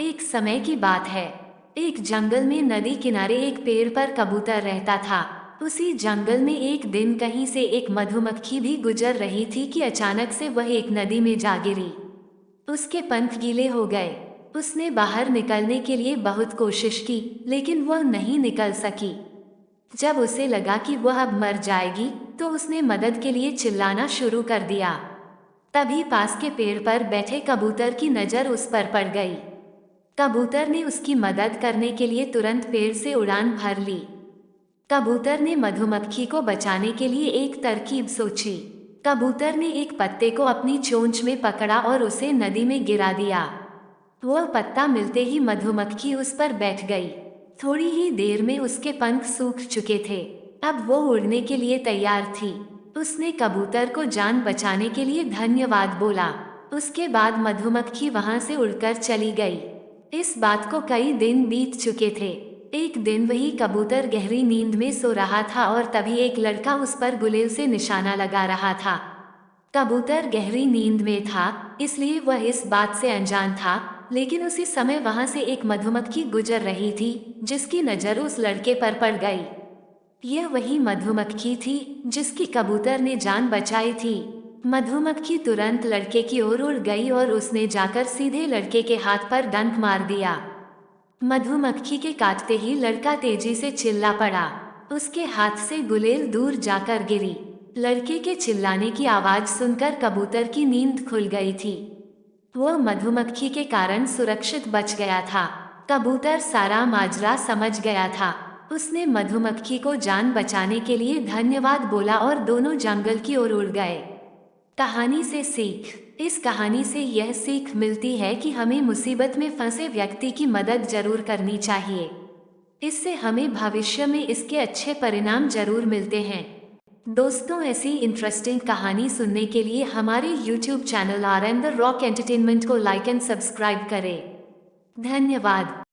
एक समय की बात है। एक जंगल में नदी किनारे एक पेड़ पर कबूतर रहता था। उसी जंगल में एक दिन कहीं से एक मधुमक्खी भी गुजर रही थी कि अचानक से वह एक नदी में जा गिरी। उसके पंख गीले हो गए। उसने बाहर निकलने के लिए बहुत कोशिश की, लेकिन वह नहीं निकल सकी। जब उसे लगा कि वह अब मर जाएगी, तो उसने मदद के लिए चिल्लाना शुरू कर दिया। तभी पास के पेड़ पर बैठे कबूतर की नज़र उस पर पड़ गई। कबूतर ने उसकी मदद करने के लिए तुरंत पेड़ से उड़ान भर ली। कबूतर ने मधुमक्खी को बचाने के लिए एक तरकीब सोची। कबूतर ने एक पत्ते को अपनी चोंच में पकड़ा और उसे नदी में गिरा दिया। वह पत्ता मिलते ही मधुमक्खी उस पर बैठ गई। थोड़ी ही देर में उसके पंख सूख चुके थे। अब वो उड़ने के लिए तैयार थी। उसने कबूतर को जान बचाने के लिए धन्यवाद बोला। उसके बाद मधुमक्खी वहां से उड़कर चली गई। इस बात को कई दिन बीत चुके थे। एक दिन वही कबूतर गहरी नींद में सो रहा था और तभी एक लड़का उस पर गुलेल से निशाना लगा रहा था। कबूतर गहरी नींद में था, इसलिए वह इस बात से अनजान था, लेकिन उसी समय वहां से एक मधुमक्खी गुजर रही थी, जिसकी नजर उस लड़के पर पड़ गई। यह वही मधुमक्खी थी जिसकी कबूतर ने जान बचाई थी। मधुमक्खी तुरंत लड़के की ओर उड़ गई और उसने जाकर सीधे लड़के के हाथ पर डंक मार दिया। मधुमक्खी के काटते ही लड़का तेजी से चिल्ला पड़ा। उसके हाथ से गुलेल दूर जाकर गिरी। लड़के के चिल्लाने की आवाज सुनकर कबूतर की नींद खुल गई थी। वह मधुमक्खी के कारण सुरक्षित बच गया था। कबूतर सारा माजरा समझ गया था। उसने मधुमक्खी को जान बचाने के लिए धन्यवाद बोला और दोनों जंगल की ओर उड़ गए। कहानी से सीख। इस कहानी से यह सीख मिलती है कि हमें मुसीबत में फंसे व्यक्ति की मदद जरूर करनी चाहिए। इससे हमें भविष्य में इसके अच्छे परिणाम जरूर मिलते हैं। दोस्तों, ऐसी इंटरेस्टिंग कहानी सुनने के लिए हमारे YouTube channel R N the rock entertainment को लाइक एंड सब्सक्राइब करें। धन्यवाद।